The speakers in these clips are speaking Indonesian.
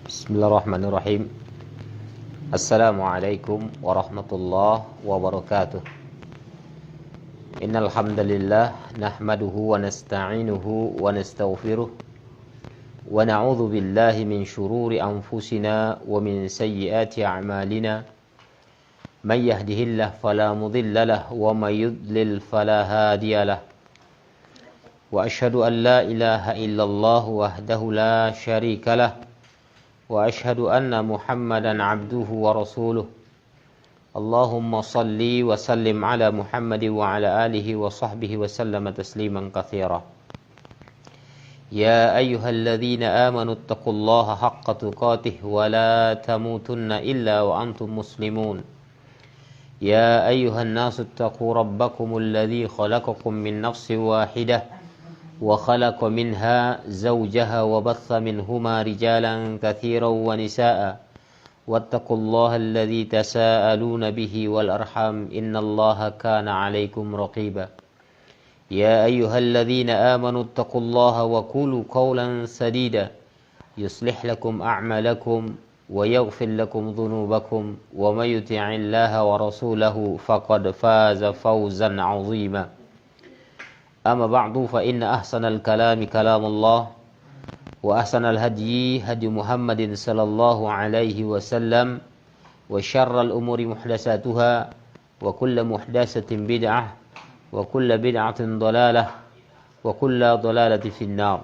Bismillahirrahmanirrahim. Assalamualaikum warahmatullahi wabarakatuh. Innal hamdalillah nahmaduhu wa nasta'inuhu wa nastaghfiruh wa na'udzu billahi min shururi anfusina wa min sayyiati a'malina. May yahdihillahu fala mudilla lahu wa may yudlil fala hadiya lahu. Wa asyhadu an la ilaha illallah wahdahu la syarika lahu. Wa asyhadu anna Muhammadan abduhu wa rasuluh. Allahumma salli wa sallim ala Muhammadin wa ala alihi wa sahbihi wa sallama tasliman katsira. Ya ayyuhalladzina amanu taqullaha haqqa tuqatih wa la tamutunna illa wa antum muslimun. Ya ayyuhan nasu taqu rabbakumul ladzi khalaqakum min nafsin wahidah وخلق منها زوجها وبث منهما رجالا كثيرا ونساء واتقوا الله الذي تساءلون به والأرحام إن الله كان عليكم رقيبا يا أيها الذين آمنوا اتقوا الله وقولوا قولا سديدا يصلح لكم أعمالكم ويغفر لكم ذنوبكم ومن يطع الله ورسوله فقد فاز فوزا عظيما أما بعد فإن أحسن الكلام كلام الله وأحسن الهدي هدي محمد صلى الله عليه وسلم وشر الأمور محدثاتها وكل محدثة بدعة وكل بدعة ضلالة وكل ضلالة في النار.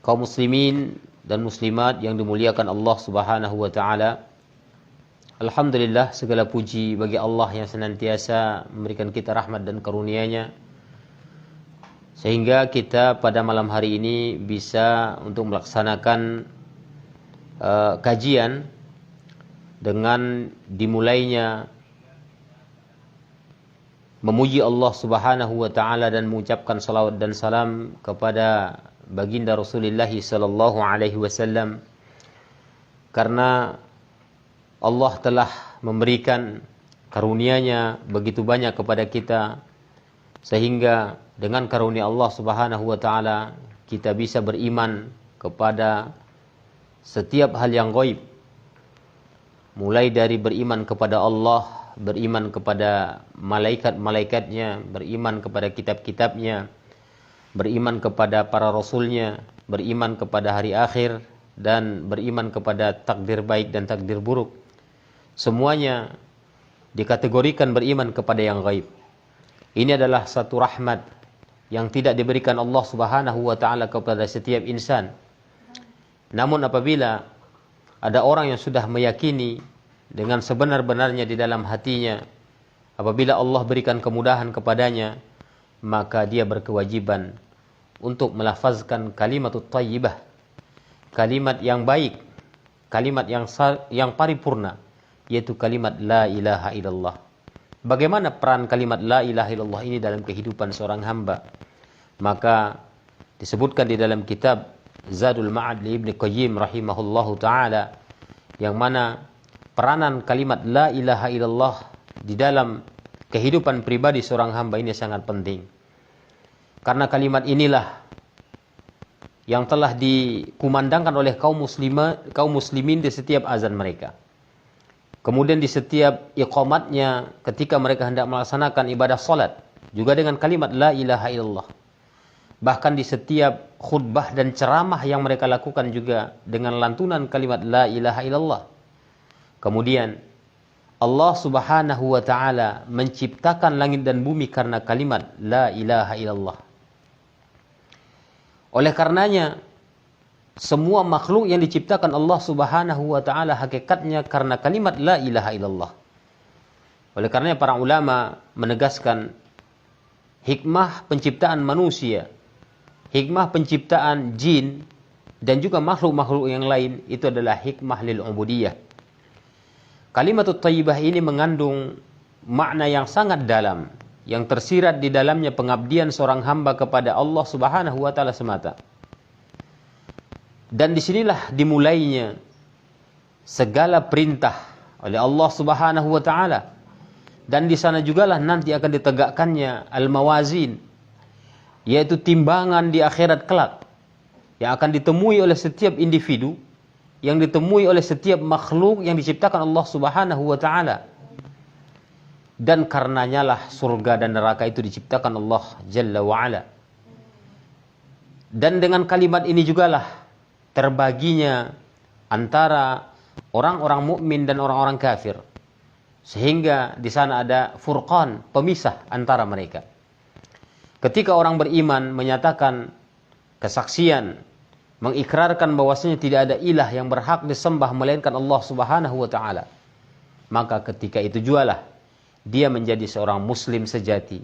Kaum muslimin dan muslimat yang dimuliakan Allah Subhanahu wa taala. Alhamdulillah, segala puji bagi Allah yang senantiasa memberikan kita rahmat dan karunia-Nya sehingga kita pada malam hari ini bisa untuk melaksanakan kajian dengan dimulainya memuji Allah Subhanahu wa taala dan mengucapkan salawat dan salam kepada baginda Rasulullah sallallahu alaihi wasallam, karena Allah telah memberikan karunia-Nya begitu banyak kepada kita, sehingga dengan karunia Allah Subhanahu wa taala kita bisa beriman kepada setiap hal yang gaib. Mulai dari beriman kepada Allah, beriman kepada malaikat-malaikatnya, beriman kepada kitab-kitabnya, beriman kepada para rasulnya, beriman kepada hari akhir, dan beriman kepada takdir baik dan takdir buruk. Semuanya dikategorikan beriman kepada yang gaib. Ini adalah satu rahmat yang tidak diberikan Allah Subhanahu wa taala kepada setiap insan. Namun apabila ada orang yang sudah meyakini dengan sebenar-benarnya di dalam hatinya, apabila Allah berikan kemudahan kepadanya, maka dia berkewajiban untuk melafazkan kalimatut thayyibah, kalimat yang baik, kalimat yang paripurna, yaitu kalimat la ilaha illallah. Bagaimana peran kalimat la ilaha illallah ini dalam kehidupan seorang hamba? Maka disebutkan di dalam kitab Zadul Ma'ad li Ibnu Qayyim rahimahullahu taala, yang mana peranan kalimat la ilaha illallah di dalam kehidupan pribadi seorang hamba ini sangat penting. Karena kalimat inilah yang telah dikumandangkan oleh kaum muslimin di setiap azan mereka. Kemudian di setiap iqamatnya ketika mereka hendak melaksanakan ibadah salat juga dengan kalimat la ilaha illallah. Bahkan di setiap khutbah dan ceramah yang mereka lakukan juga dengan lantunan kalimat la ilaha illallah. Kemudian Allah Subhanahu wa taala menciptakan langit dan bumi karena kalimat la ilaha illallah. Oleh karenanya semua makhluk yang diciptakan Allah Subhanahu wa taala hakikatnya karena kalimat la ilaha illallah. Oleh karenanya para ulama menegaskan hikmah penciptaan manusia, hikmah penciptaan jin dan juga makhluk-makhluk yang lain itu adalah hikmah lil ubudiyah. Kalimatut thayyibah ini mengandung makna yang sangat dalam, yang tersirat di dalamnya pengabdian seorang hamba kepada Allah Subhanahu wa taala semata. Dan disinilah dimulainya segala perintah oleh Allah Subhanahu wa taala. Dan di sana jugalah nanti akan ditegakkannya al-mawazin, yaitu timbangan di akhirat kelak yang akan ditemui oleh setiap individu yang ditemui oleh setiap makhluk yang diciptakan Allah Subhanahu wa taala. Dan karenanya lah surga dan neraka itu diciptakan Allah Jalla wa ala. Dan dengan kalimat ini jugalah terbaginya antara orang-orang mukmin dan orang-orang kafir. Sehingga di sana ada furqan, pemisah antara mereka. Ketika orang beriman menyatakan kesaksian, mengikrarkan bahwasanya tidak ada ilah yang berhak disembah melainkan Allah Subhanahu wa taala, maka ketika itu jualah dia menjadi seorang muslim sejati.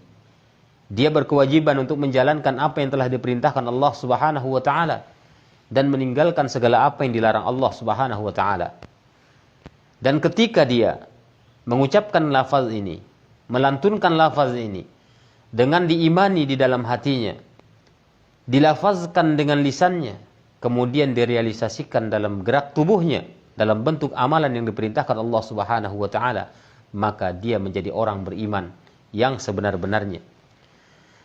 Dia berkewajiban untuk menjalankan apa yang telah diperintahkan Allah Subhanahu wa taala dan meninggalkan segala apa yang dilarang Allah Subhanahu wa taala. Dan ketika dia mengucapkan lafaz ini, melantunkan lafaz ini dengan diimani di dalam hatinya, dilafazkan dengan lisannya, kemudian direalisasikan dalam gerak tubuhnya dalam bentuk amalan yang diperintahkan Allah Subhanahu wa taala, maka dia menjadi orang beriman yang sebenar-benarnya.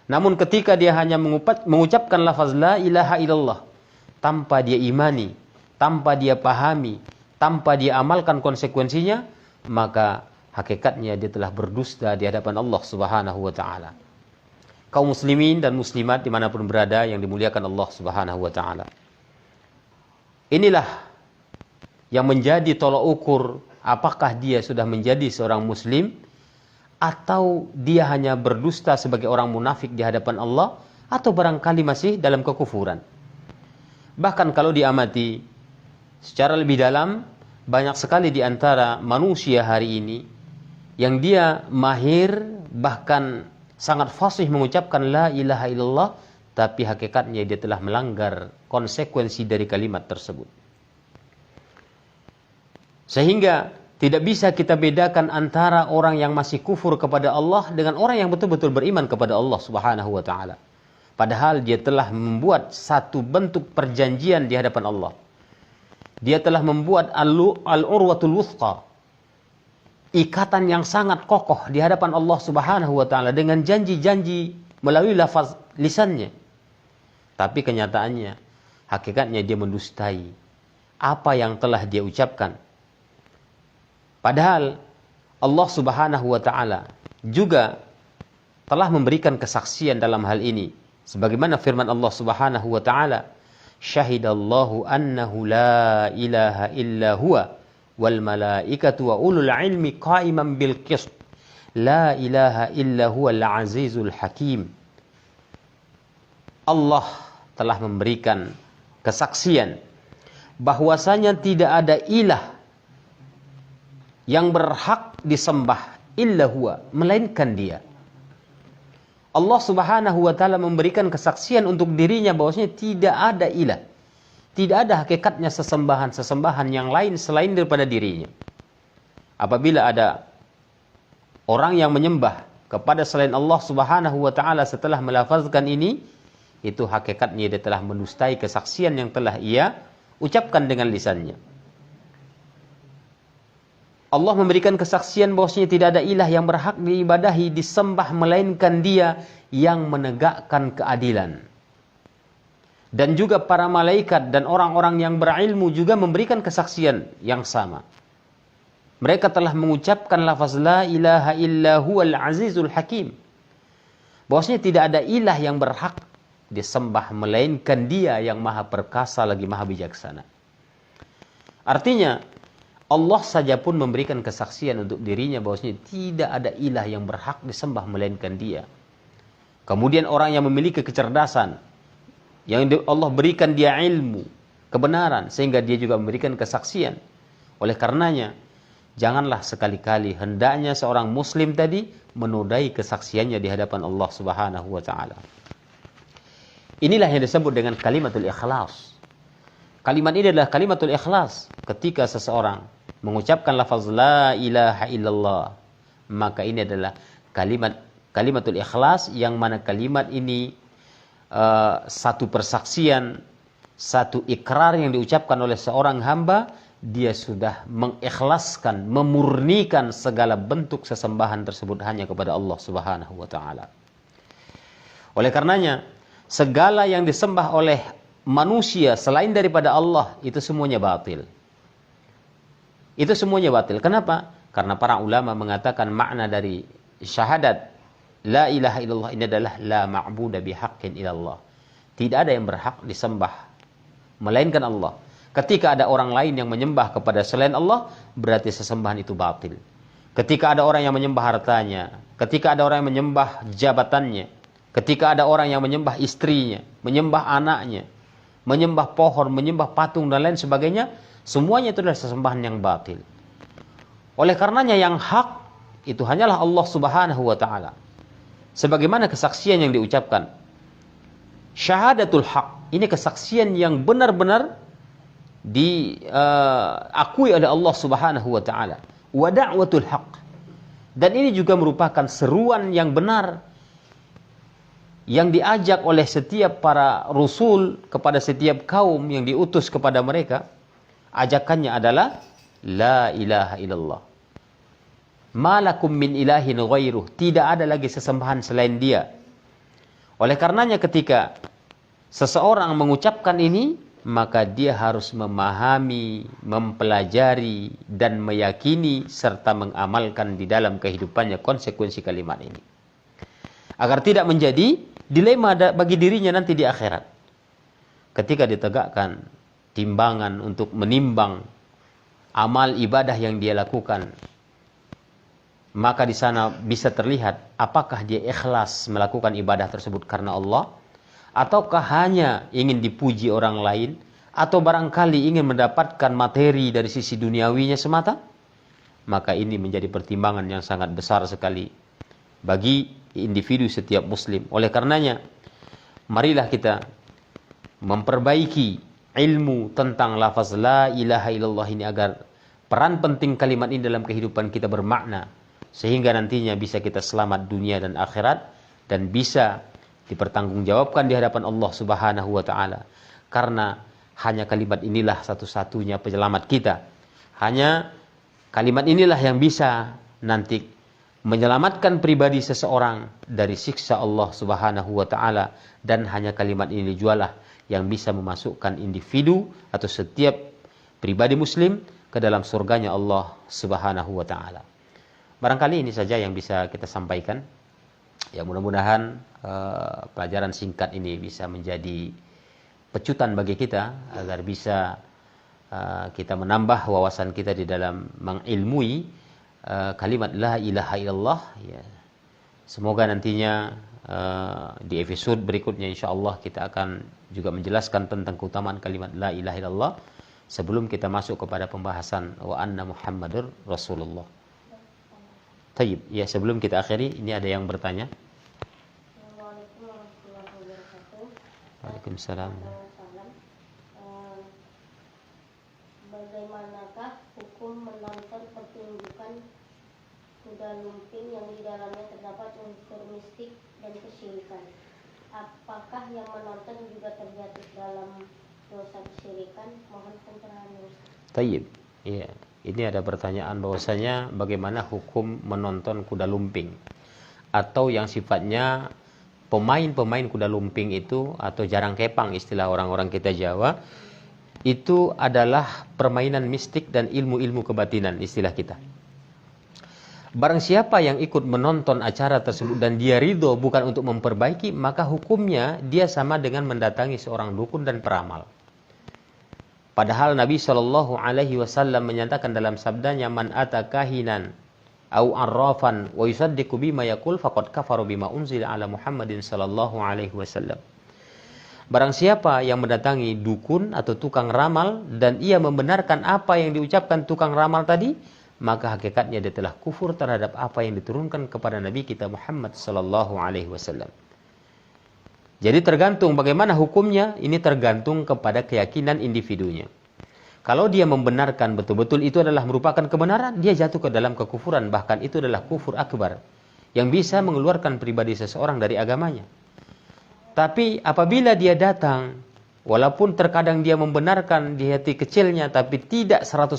Namun ketika dia hanya mengucapkan lafaz la ilaha illallah tanpa dia imani, tanpa dia pahami, tanpa dia amalkan konsekuensinya, maka hakikatnya dia telah berdusta di hadapan Allah Subhanahu wa taala. Kaum muslimin dan muslimat dimanapun berada yang dimuliakan Allah Subhanahu wa taala, inilah yang menjadi tolok ukur apakah dia sudah menjadi seorang muslim atau dia hanya berdusta sebagai orang munafik di hadapan Allah, atau barangkali masih dalam kekufuran. Bahkan kalau diamati secara lebih dalam, banyak sekali di antara manusia hari ini yang dia mahir, bahkan sangat fasih mengucapkan la ilaha illallah, tapi hakikatnya dia telah melanggar konsekuensi dari kalimat tersebut. Sehingga tidak bisa kita bedakan antara orang yang masih kufur kepada Allah dengan orang yang betul-betul beriman kepada Allah Subhanahu wa taala. Padahal dia telah membuat satu bentuk perjanjian di hadapan Allah. Dia telah membuat al-urwatul wuthqa, ikatan yang sangat kokoh di hadapan Allah Subhanahu wa taala dengan janji-janji melalui lafaz lisannya. Tapi kenyataannya, hakikatnya dia mendustai apa yang telah dia ucapkan. Padahal Allah Subhanahu wa taala juga telah memberikan kesaksian dalam hal ini. Sebagaimana firman Allah Subhanahu wa taala, syahidallahu annahu la ilaha illa huwa wal malaikatu wa ulul ilmi qa'iman bil qist la ilaha illa huwal azizul hakim. Allah telah memberikan kesaksian bahwasanya tidak ada ilah yang berhak disembah illa huwa, melainkan dia. Allah Subhanahu wa taala memberikan kesaksian untuk dirinya bahwasanya tidak ada ilah, tidak ada hakikatnya sesembahan yang lain selain daripada dirinya. Apabila ada orang yang menyembah kepada selain Allah Subhanahu wa taala setelah melafazkan ini, itu hakikatnya dia telah mendustai kesaksian yang telah ia ucapkan dengan lisannya. Allah memberikan kesaksian bahwasanya tidak ada ilah yang berhak diibadahi, disembah melainkan dia yang menegakkan keadilan. Dan juga para malaikat dan orang-orang yang berilmu juga memberikan kesaksian yang sama. Mereka telah mengucapkan lafaz la ilaha illa huwal azizul hakim, bahwasanya tidak ada ilah yang berhak disembah melainkan dia yang maha perkasa lagi maha bijaksana. Artinya Allah saja pun memberikan kesaksian untuk dirinya bahwasanya tidak ada ilah yang berhak disembah melainkan dia. Kemudian orang yang memiliki kecerdasan, yang Allah berikan dia ilmu, kebenaran, sehingga dia juga memberikan kesaksian. Oleh karenanya, janganlah sekali-kali hendaknya seorang muslim tadi menodai kesaksiannya di hadapan Allah Subhanahu wa taala. Inilah yang disebut dengan kalimatul ikhlas. Kalimat ini adalah kalimatul ikhlas. Ketika seseorang mengucapkan lafaz la ilaha illallah, maka ini adalah kalimatul ikhlas, yang mana kalimat ini satu persaksian, satu ikrar yang diucapkan oleh seorang hamba, dia sudah mengikhlaskan, memurnikan segala bentuk sesembahan tersebut hanya kepada Allah Subhanahu wa taala. Oleh karenanya, segala yang disembah oleh manusia selain daripada Allah itu semuanya batil. Itu semuanya batil. Kenapa? Karena para ulama mengatakan makna dari syahadat la ilaha illallah ini adalah la ma'budu bihaqqin illallah. Tidak ada yang berhak disembah melainkan Allah. Ketika ada orang lain yang menyembah kepada selain Allah, berarti sesembahan itu batil. Ketika ada orang yang menyembah hartanya, ketika ada orang yang menyembah jabatannya, ketika ada orang yang menyembah istrinya, menyembah anaknya, menyembah pohon, menyembah patung dan lain sebagainya, semuanya itu adalah sesembahan yang batil. Oleh karenanya yang hak itu hanyalah Allah Subhanahu wa taala. Sebagaimana kesaksian yang diucapkan, syahadatul haq, ini kesaksian yang benar-benar diakui oleh Allah Subhanahu wa taala. Wa da'watul haq. Dan ini juga merupakan seruan yang benar yang diajak oleh setiap para rasul kepada setiap kaum yang diutus kepada mereka. Ajakannya adalah la ilaha illallah. Malakum min ilahin ghairuh. Tidak ada lagi sesembahan selain Dia. Oleh karenanya ketika seseorang mengucapkan ini, maka dia harus memahami, mempelajari, dan meyakini serta mengamalkan di dalam kehidupannya konsekuensi kalimat ini. Agar tidak menjadi dilema bagi dirinya nanti di akhirat. Ketika ditegakkan timbangan untuk menimbang amal ibadah yang dia lakukan, maka di sana bisa terlihat apakah dia ikhlas melakukan ibadah tersebut karena Allah, ataukah hanya ingin dipuji orang lain, atau barangkali ingin mendapatkan materi dari sisi duniawinya semata. Maka ini menjadi pertimbangan yang sangat besar sekali bagi individu setiap muslim. Oleh karenanya, marilah kita memperbaiki ilmu tentang lafaz la ilaha illallah ini agar peran penting kalimat ini dalam kehidupan kita bermakna, sehingga nantinya bisa kita selamat dunia dan akhirat, dan bisa dipertanggungjawabkan di hadapan Allah Subhanahu wa taala. Karena hanya kalimat inilah satu-satunya penyelamat kita. Hanya kalimat inilah yang bisa nanti menyelamatkan pribadi seseorang dari siksa Allah Subhanahu wa taala, dan hanya kalimat ini jualah yang bisa memasukkan individu atau setiap pribadi muslim ke dalam surganya Allah Subhanahu wa taala. Barangkali ini saja yang bisa kita sampaikan. Ya, mudah-mudahan pelajaran singkat ini bisa menjadi pecutan bagi kita agar bisa kita menambah wawasan kita di dalam mengilmui kalimat la ilaha illallah. Ya. Semoga nantinya di episode berikutnya insyaallah kita akan juga menjelaskan tentang keutamaan kalimat la ilaha illallah sebelum kita masuk kepada pembahasan wa anna Muhammadur Rasulullah. Tayyib, ya sebelum kita akhiri, ini ada yang bertanya. Assalamualaikum warahmatullahi wabarakatuh. Waalaikumsalam. Bagaimanakah hukum menonton pertunjukan kuda lumping yang di dalamnya terdapat unsur mistik dan kesyirikan? Apakah yang menonton juga terjatuh dalam dosa kesyirikan? Mohon pencerahannya. Tayyib. Ya, ini ada pertanyaan bahwasanya bagaimana hukum menonton kuda lumping atau yang sifatnya pemain-pemain kuda lumping itu, atau jarang kepang istilah orang-orang kita Jawa, itu adalah permainan mistik dan ilmu-ilmu kebatinan istilah kita. Barang siapa yang ikut menonton acara tersebut dan dia ridho bukan untuk memperbaiki, maka hukumnya dia sama dengan mendatangi seorang dukun dan peramal. Padahal Nabi Shallallahu Alaihi Wasallam menyatakan dalam sabdanya, man ata kahinan au arrafan wa yusaddiqu bima yaqul faqad kafara bima unzila ala Muhammadin sallallahu alaihi wasallam. Barang siapa yang mendatangi dukun atau tukang ramal dan ia membenarkan apa yang diucapkan tukang ramal tadi, maka hakikatnya dia telah kufur terhadap apa yang diturunkan kepada Nabi kita Muhammad sallallahu alaihi wasallam. Jadi tergantung bagaimana hukumnya, ini tergantung kepada keyakinan individunya. Kalau dia membenarkan betul-betul itu adalah merupakan kebenaran, dia jatuh ke dalam kekufuran, bahkan itu adalah kufur akbar yang bisa mengeluarkan pribadi seseorang dari agamanya. Tapi apabila dia datang, walaupun terkadang dia membenarkan di hati kecilnya tapi tidak 100%,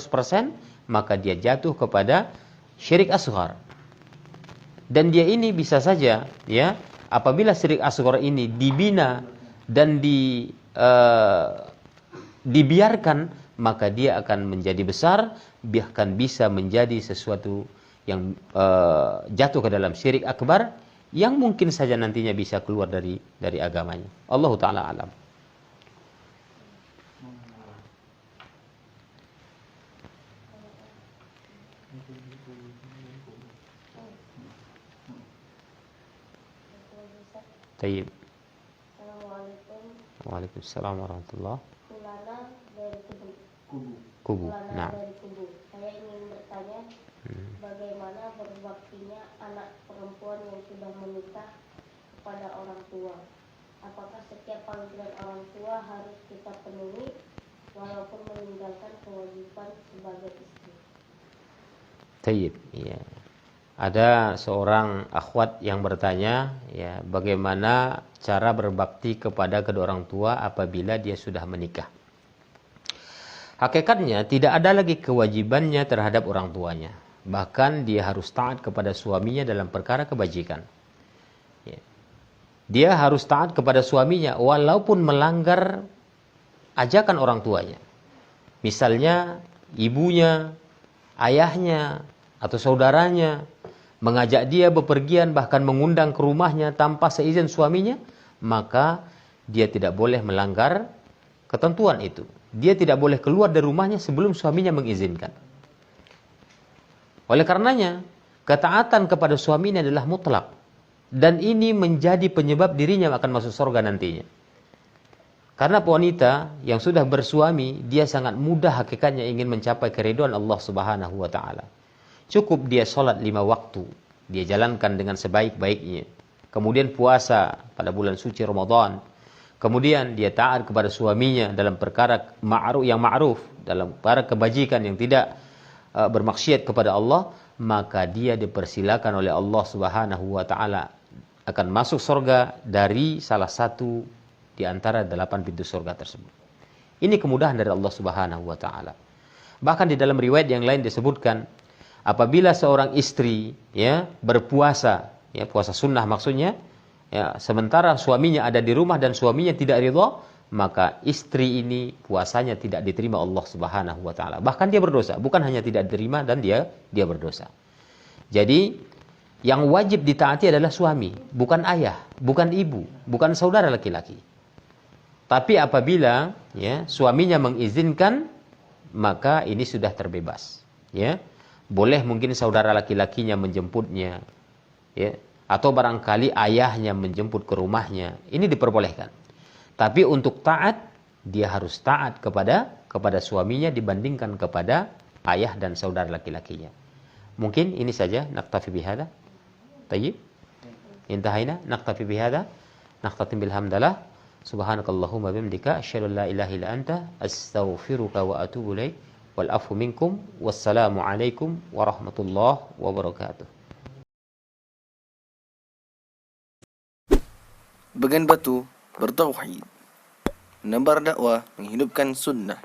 maka dia jatuh kepada syirik asghar. Dan dia ini bisa saja, ya, apabila syirik asghar ini dibina dan dibiarkan, maka dia akan menjadi besar, bahkan bisa menjadi sesuatu yang jatuh ke dalam syirik akbar yang mungkin saja nantinya bisa keluar dari agamanya. Allah taala alam. Tayyib. Assalamualaikum. Waalaikumsalam warahmatullah. Fulana dari Kubu. Fulana Nah. dari Kubu. Saya ingin bertanya, bagaimana berbaktinya anak perempuan yang sudah menikah kepada orang tua? Apakah setiap panggilan orang tua harus kita penuhi walaupun meninggalkan kewajiban sebagai istri? Tayyib. Ya. Ada seorang akhwat yang bertanya, ya, bagaimana cara berbakti kepada kedua orang tua apabila dia sudah menikah. Hakikatnya tidak ada lagi kewajibannya terhadap orang tuanya. Bahkan dia harus taat kepada suaminya dalam perkara kebajikan. Ya. Dia harus taat kepada suaminya walaupun melanggar ajakan orang tuanya. Misalnya ibunya, ayahnya, atau saudaranya mengajak dia bepergian, bahkan mengundang ke rumahnya tanpa seizin suaminya, maka dia tidak boleh melanggar ketentuan itu. Dia tidak boleh keluar dari rumahnya sebelum suaminya mengizinkan. Oleh karenanya, ketaatan kepada suaminya adalah mutlak. Dan ini menjadi penyebab dirinya akan masuk surga nantinya. Karena wanita yang sudah bersuami, dia sangat mudah hakikatnya ingin mencapai keridhaan Allah Subhanahu wa taala. Cukup dia sholat 5 waktu, dia jalankan dengan sebaik-baiknya. Kemudian puasa pada bulan suci Ramadan. Kemudian dia taat kepada suaminya dalam perkara ma'ruf, dalam perkara kebajikan yang tidak bermaksiat kepada Allah, maka dia dipersilakan oleh Allah Subhanahu wa taala akan masuk surga dari salah satu di antara 8 pintu surga tersebut. Ini kemudahan dari Allah Subhanahu wa taala. Bahkan di dalam riwayat yang lain disebutkan, apabila seorang istri ya berpuasa, ya puasa sunnah maksudnya, ya sementara suaminya ada di rumah dan suaminya tidak ridha, maka istri ini puasanya tidak diterima Allah Subhanahu wa taala. Bahkan dia berdosa, bukan hanya tidak diterima dan dia berdosa. Jadi yang wajib ditaati adalah suami, bukan ayah, bukan ibu, bukan saudara laki-laki. Tapi apabila ya suaminya mengizinkan, maka ini sudah terbebas, ya. Boleh mungkin saudara laki-lakinya menjemputnya, ya, atau barangkali ayahnya menjemput ke rumahnya. Ini diperbolehkan. Tapi untuk taat, dia harus taat kepada suaminya dibandingkan kepada ayah dan saudara laki-lakinya. Mungkin ini saja, naktafi bihada. Tayyib. Intahaina, naktafi bihada. Naktatim bilhamdalah. Subhanakallahumma bimdika asyhadu an la ilaha illa anta astaghfiruka wa atubu ilaik. Wal afu minkum. Wassalamu alaikum warahmatullahi wabarakatuh. Bagan Batu bertauhid, menebar dakwah, menghidupkan sunnah.